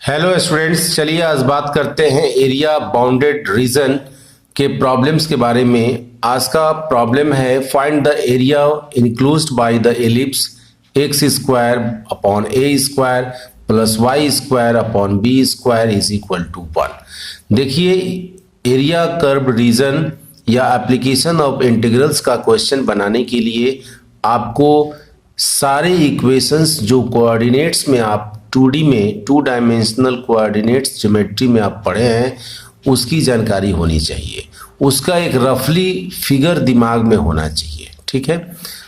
Hello students, चलिए आज बात करते हैं एरिया बाउंडेड रीजन के प्रॉब्लम्स के बारे में। आज का प्रॉब्लम है find the area enclosed by the ellipse x square upon a square plus y square upon b square is equal to 1। देखिए, एरिया कर्व रीजन या एप्लीकेशन ऑफ इंटीग्रल्स का क्वेश्चन बनाने के लिए आपको सारे इक्वेशंस जो कोऑर्डिनेट्स में आप 2D में 2 डायमेंशनल कोऑर्डिनेट्स ज्योमेट्री में आप पढ़े हैं उसकी जानकारी होनी चाहिए। उसका एक रफली फिगर दिमाग में होना चाहिए। ठीक है,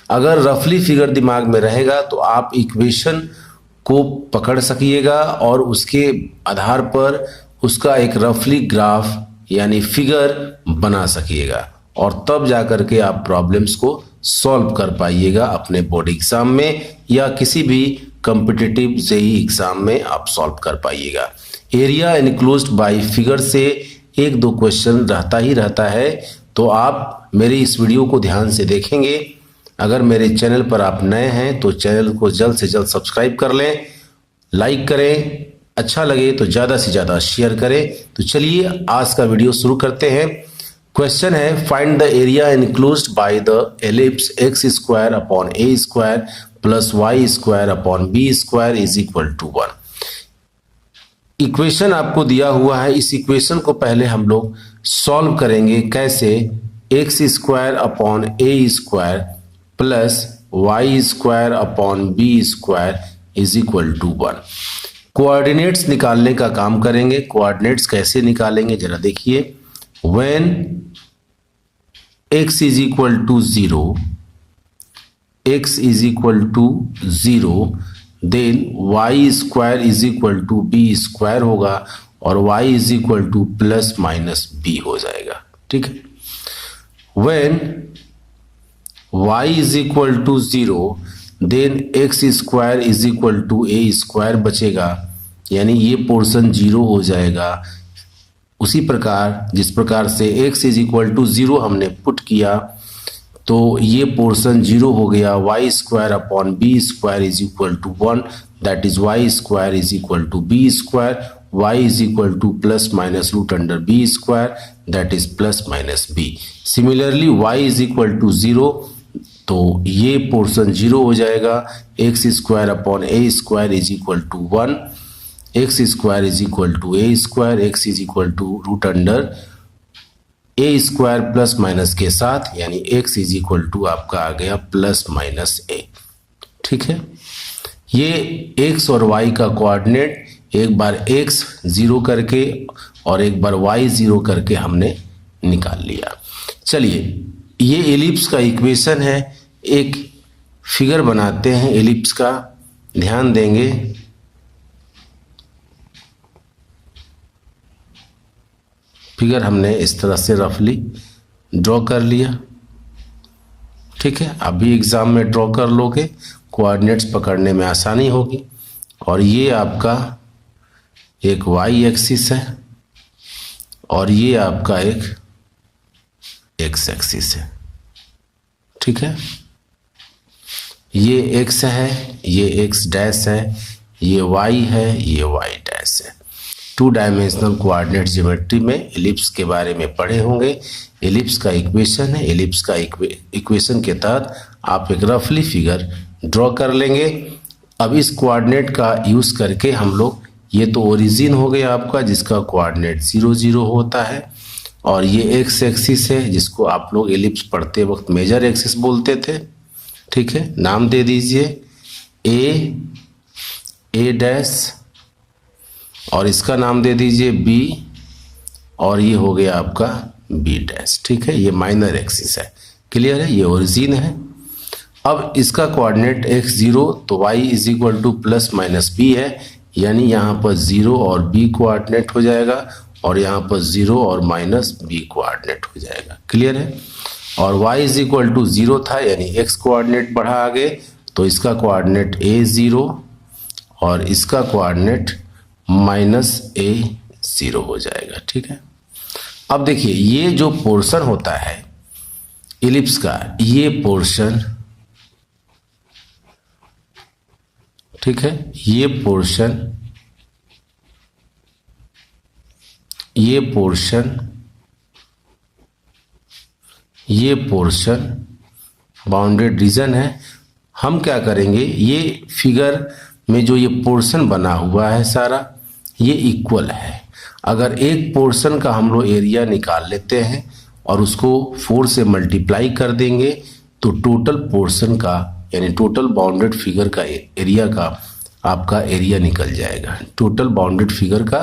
अगर रफली फिगर दिमाग में रहेगा तो आप इक्वेशन को पकड़ सकिएगा और उसके आधार पर उसका एक रफली ग्राफ यानी फिगर बना सकिएगा और तब जाकर के आप प्रॉब्लम्स को सॉल्व कर पाइएगा अपने बोर्ड एग्जाम में या किसी भी कॉम्पिटिटिव जेईई एग्जाम में आप सॉल्व कर पाइएगा। एरिया इनक्लोज्ड बाय फिगर से एक दो क्वेश्चन रहता है, तो आप मेरी इस वीडियो को ध्यान से देखेंगे। अगर मेरे चैनल पर आप नए हैं तो चैनल को जल्द से जल्द सब्सक्राइब कर लें, लाइक करें, अच्छा लगे तो ज़्यादा से ज़्यादा शेयर करें। तो चलिए आज का वीडियो शुरू करते हैं। क्वेश्चन है find the area enclosed by the ellipse x square upon a square plus y square upon b square is equal to 1। Equation आपको दिया हुआ है, इस इक्वेशन को पहले हम लोग सॉल्व करेंगे। कैसे? X square upon a square plus y square upon b square is equal to 1। Coordinates निकालने का काम करेंगे। कोऑर्डिनेट्स कैसे निकालेंगे जरा देखिए। When x is equal to 0, x is equal to 0, then y square is equal to b square होगा और y is equal to plus minus b हो जाएगा। ठीक है, when y is equal to 0, then x square is equal to a square बचेगा, यानी ये portion 0 हो जाएगा। उसी प्रकार जिस प्रकार से x इज इक्वल टू 0 हमने पुट किया तो ये पोर्शन 0 हो गया। Y square upon b square is equal to 1, that is y square is equal to b square. Y is equal to plus minus root under b square, that is plus minus b. Similarly y is equal to 0, तो ये portion 0 हो जाएगा। X square upon a square is equal to 1, x square is equal to a square, x is equal to root under a square plus minus के साथ, यानी x is equal to आपका आ गया plus minus ए। ठीक है, ये x और Y का कोऑर्डिनेट एक बार एक्स 0 करके और एक बार वाई 0 करके हमने निकाल लिया। चलिए, ये एलिप्स का इक्वेशन है। एक फिगर बनाते हैं एलिप्स का, ध्यान देंगे। फिगर हमने इस तरह से रफली ड्रॉ कर लिया। ठीक है, अभी एग्जाम में ड्रॉ कर लोगे, कोऑर्डिनेट्स पकड़ने में आसानी होगी। और ये आपका एक वाई एक्सिस है और ये आपका एक एक्स एक्सिस है। ठीक है, ये एक्स है, ये एक्स डैश है, ये वाई है, ये वाई डैश है। 2 डायमेंशनल कोऑर्डिनेट ज्योमेट्री में एलिप्स के बारे में पढ़े होंगे। एलिप्स का इक्वेशन है, एलिप्स का इक्वेशन के तहत आप एक रफली फिगर ड्रॉ कर लेंगे। अब इस कोऑर्डिनेट का यूज़ करके हम लोग, ये तो ओरिजिन हो गया आपका जिसका कोऑर्डिनेट 0 0 होता है, और ये एक्स एक्सिस है जिसको आप लोग एलिप्स पढ़ते वक्त मेजर एक्सिस बोलते थे। ठीक है, नाम दे दीजिए ए डैश और इसका नाम दे दीजिए बी, और ये हो गया आपका बी डैश। ठीक है, ये माइनर एक्सिस है। क्लियर है, ये ओरिजिन है। अब इसका कोऑर्डिनेट x 0 तो y is equal to plus minus b है, यानी यहाँ पर 0 और b कोऑर्डिनेट हो जाएगा और यहाँ पर 0 और माइनस b कोऑर्डिनेट हो जाएगा। क्लियर है, और y इज इक्वल टू 0 था यानी x कोऑर्डिनेट बढ़ा आगे, तो इसका कोऑर्डिनेट a 0 और इसका कोऑर्डिनेट माइनस ए 0 हो जाएगा। ठीक है, अब देखिए ये जो पोर्शन होता है एलिप्स का, ये पोर्शन, ठीक है, ये पोर्शन ये पोर्शन बाउंडेड रीजन है। हम क्या करेंगे, ये फिगर में जो ये पोर्शन बना हुआ है सारा ये इक्वल है। अगर एक पोर्शन का हम लोग एरिया निकाल लेते हैं और उसको 4 से मल्टीप्लाई कर देंगे तो टोटल पोर्शन का यानी टोटल बाउंडेड फिगर का एरिया का आपका एरिया निकल जाएगा। टोटल बाउंडेड फिगर का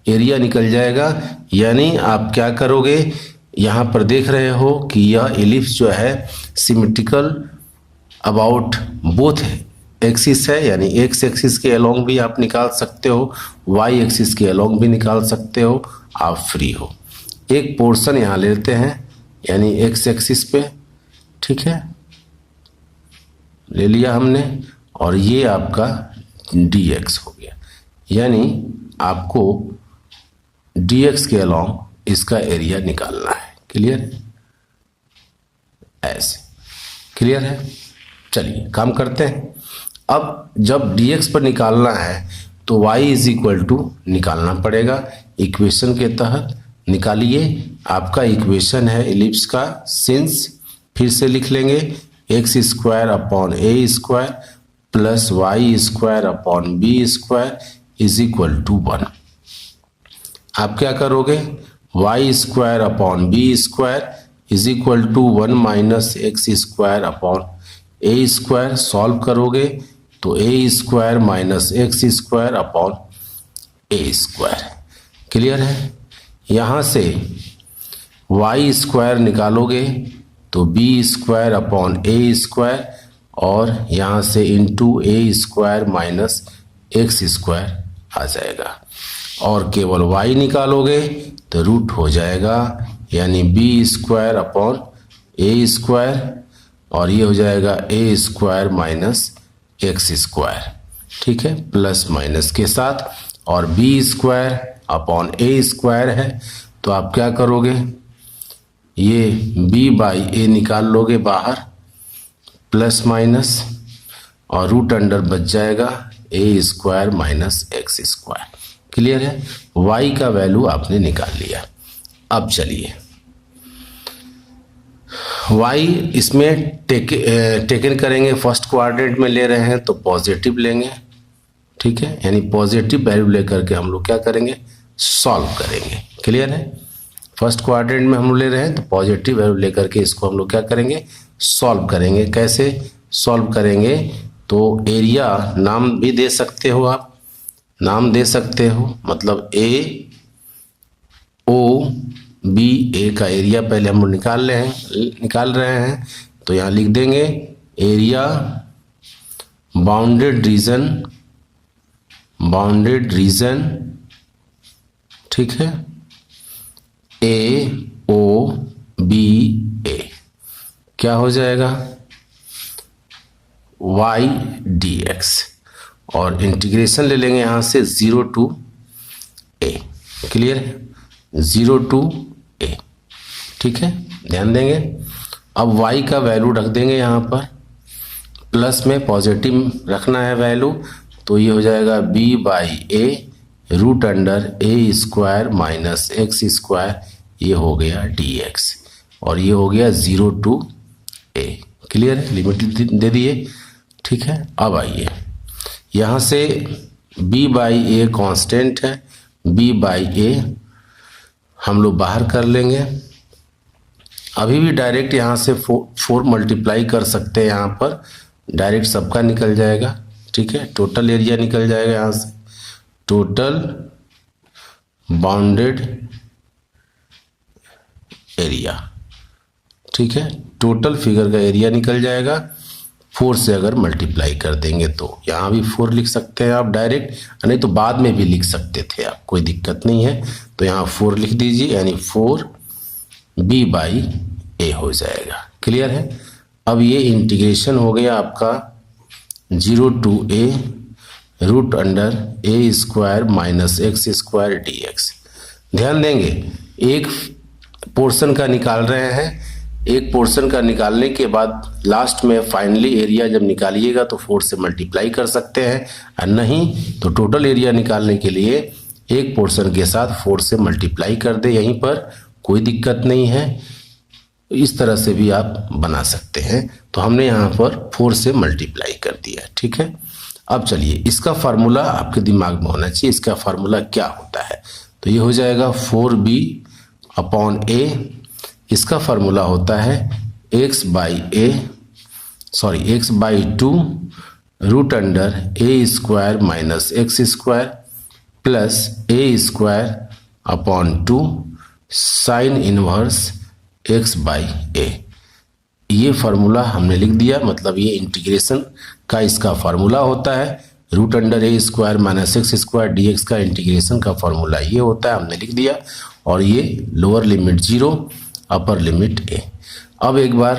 एरिया निकल जाएगा। यानी आप क्या करोगे, यहाँ पर देख रहे हो कि यह एलिप्स जो है सिमेट्रिकल अबाउट बोथ एक्सिस है, यानी एक्स एक्सिस के अलोंग भी आप निकाल सकते हो, वाई एक्सिस के अलोंग भी निकाल सकते हो, आप फ्री हो। एक पोर्शन यहाँ लेते हैं यानी एक्स एक्सिस पे, ठीक है, ले लिया हमने, और ये आपका dx हो गया। यानी आपको dx के अलोंग इसका एरिया निकालना है। क्लियर है? ऐसे क्लियर है? चलिए काम करते हैं। अब जब dx पर निकालना है तो y इज इक्वल टू निकालना पड़ेगा इक्वेशन के तहत। निकालिए। आपका इक्वेशन है एलिप्स का, सिंस फिर से लिख लेंगे x square upon a square plus y square upon b square is equal to 1। आप क्या करोगे, y square upon b square is equal to 1 minus x square upon a square. Solve करोगे तो a square minus x square upon a square. Clear है? यहाँ से y square निकालोगे तो b square upon a square, और यहाँ से into a square minus x square आ जाएगा, और केवल y निकालोगे तो रूट हो जाएगा, यानी B square upon a square, और ये हो जाएगा a square minus x square. ठीक है, प्लस माइनस के साथ, और B square upon a square है तो आप क्या करोगे, ये b बाई ए निकाल लोगे बाहर, प्लस माइनस, और रूट अंडर बच जाएगा a square minus x square. Clear है? y का वैल्यू आपने निकाल लिया। अब चलिए y इसमें टेकन करेंगे, फर्स्ट क्वाड्रेंट में ले रहे हैं तो पॉजिटिव लेंगे। ठीक है, यानी पॉजिटिव वैल्यू लेकर के हम लोग क्या करेंगे, सॉल्व करेंगे। क्लियर है? फर्स्ट क्वाड्रेंट में हम ले रहे हैं तो पॉजिटिव वैल्यू लेकर के इसको हम लोग क्या करेंगे, सॉल्व करेंगे। कैसे सॉल्व करेंगे, तो एरिया नाम भी दे सकते हो, आप नाम दे सकते हो, मतलब ए ओ बी, ए का एरिया पहले हम लोग निकाल रहे हैं तो यहाँ लिख देंगे एरिया बाउंडेड रीजन, ठीक है, ए ओ बी ए क्या हो जाएगा, y dx, और इंटीग्रेशन ले लेंगे यहाँ से 0 to a। क्लियर है? 0 to a। ठीक है, ध्यान देंगे। अब y का वैल्यू रख देंगे यहाँ पर, प्लस में पॉजिटिव रखना है वैल्यू, तो ये हो जाएगा b by a root under a square minus x square, ये हो गया dx, और ये हो गया 0 to a। क्लियर है? लिमिट दे दिए। ठीक है, अब आइए यहाँ से b बाई ए कॉन्स्टेंट है, b बाई ए हम लोग बाहर कर लेंगे। अभी भी डायरेक्ट यहाँ से 4 मल्टीप्लाई कर सकते हैं, यहाँ पर डायरेक्ट सबका निकल जाएगा। ठीक है, टोटल एरिया निकल जाएगा यहाँ से, टोटल बाउंडेड एरिया। ठीक है, टोटल फिगर का एरिया निकल जाएगा 4 से अगर मल्टीप्लाई कर देंगे तो। यहाँ भी 4 लिख सकते हैं आप डायरेक्ट, नहीं तो बाद में भी लिख सकते थे आप, कोई दिक्कत नहीं है। तो यहाँ 4 लिख दीजिए, यानी 4 b बाई ए हो जाएगा। क्लियर है? अब ये इंटीग्रेशन हो गया आपका 0 to a root under a square minus x square dx। ध्यान देंगे, एक पोर्शन का निकाल रहे हैं, एक पोर्शन का निकालने के बाद लास्ट में फाइनली एरिया जब निकालिएगा तो 4 से मल्टीप्लाई कर सकते हैं, और नहीं तो टोटल एरिया निकालने के लिए एक पोर्शन के साथ 4 से मल्टीप्लाई कर दे, यहीं पर कोई दिक्कत नहीं है। इस तरह से भी आप बना सकते हैं। तो हमने यहाँ पर 4 से मल्टीप्लाई कर दिया, ठीक है। अब चलिए, इसका फार्मूला आपके दिमाग में होना चाहिए। इसका फार्मूला क्या होता है? तो ये हो जाएगा 4b अपॉन a। इसका फार्मूला होता है x by 2 root under a square minus x square plus a square upon 2 sine inverse x by a। ये फार्मूला हमने लिख दिया, मतलब ये इंटीग्रेशन का इसका फार्मूला होता है। Root under a square minus x square dx का इंटीग्रेशन का फार्मूला ये होता है, हमने लिख दिया। और ये lower limit 0, upper limit a। अब एक बार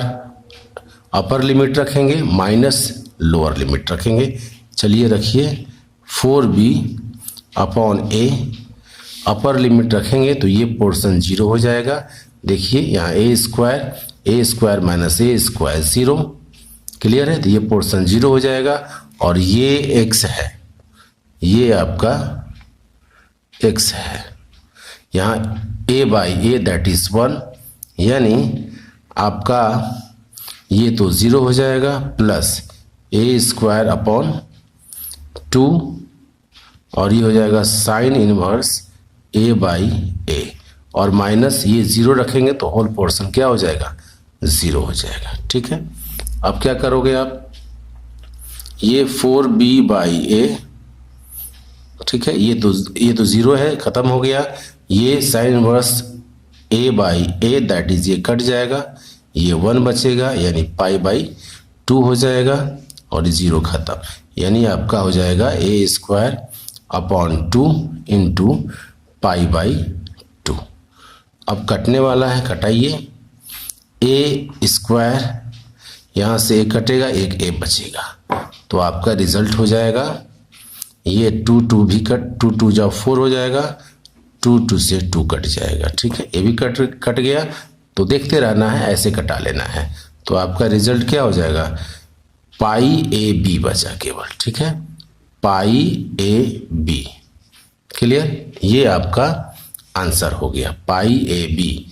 अपर लिमिट रखेंगे माइनस लोअर लिमिट रखेंगे। चलिए रखिए 4b upon a, upper limit रखेंगे तो ये पोर्शन 0 हो जाएगा। देखिए यहाँ a square minus a square 0, clear है। तो ये पोर्शन 0 हो जाएगा और ये x है, ये आपका x है। यहाँ a by a that is 1, यानी आपका ये तो 0 हो जाएगा प्लस a स्क्वायर अपॉन 2 और ये हो जाएगा sine inverse a by a और माइनस ये 0 रखेंगे तो होल पोर्शन क्या हो जाएगा? 0 हो जाएगा, ठीक है। अब क्या करोगे आप? ये 4b बाई a, ठीक है, ये तो 0 है, खत्म हो गया। ये sine inverse a by a that is ये कट जाएगा, ये 1 बचेगा यानी पाई बाई 2 हो जाएगा और 0 खत्म, यानी आपका हो जाएगा a square upon 2 into pi by 2। अब कटने वाला है, कटाइए। a स्क्वायर यहाँ से a कटेगा, एक a बचेगा, तो आपका रिजल्ट हो जाएगा ये 2 भी कट, 2 जब 4 हो जाएगा, 2 से 2 कट जाएगा, ठीक है। ये भी कट गया, तो देखते रहना है, ऐसे कटा लेना है। तो आपका रिजल्ट क्या हो जाएगा? पाई ए बी बचा केवल, ठीक है, पाई ए बी, क्लियर। ये आपका आंसर हो गया, पाई ए बी।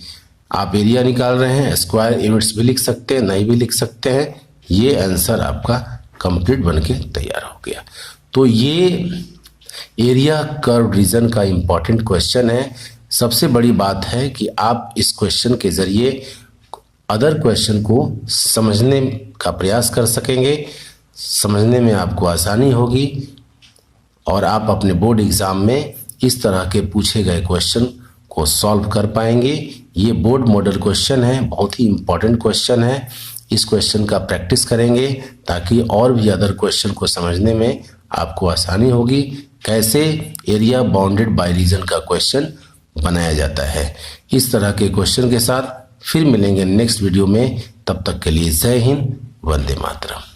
आप एरिया निकाल रहे हैं, स्क्वायर यूनिट्स भी लिख सकते हैं, नहीं भी लिख सकते हैं। ये आंसर आपका कंप्लीट बनके तैयार हो गया। तो ये एरिया कर्व रीजन का इम्पॉर्टेंट क्वेश्चन है। सबसे बड़ी बात है कि आप इस क्वेश्चन के ज़रिए अदर क्वेश्चन को समझने का प्रयास कर सकेंगे, समझने में आपको आसानी होगी और आप अपने बोर्ड एग्ज़ाम में इस तरह के पूछे गए क्वेश्चन को सॉल्व कर पाएंगे। ये बोर्ड मॉडल क्वेश्चन है, बहुत ही इम्पॉर्टेंट क्वेश्चन है। इस क्वेश्चन का प्रैक्टिस करेंगे ताकि और भी अदर क्वेश्चन को समझने में आपको आसानी होगी। कैसे एरिया बाउंडेड बाय रीजन का क्वेश्चन बनाया जाता है। इस तरह के क्वेश्चन के साथ फिर मिलेंगे नेक्स्ट वीडियो में। तब तक के लिए जय हिंद, वंदे मातरम।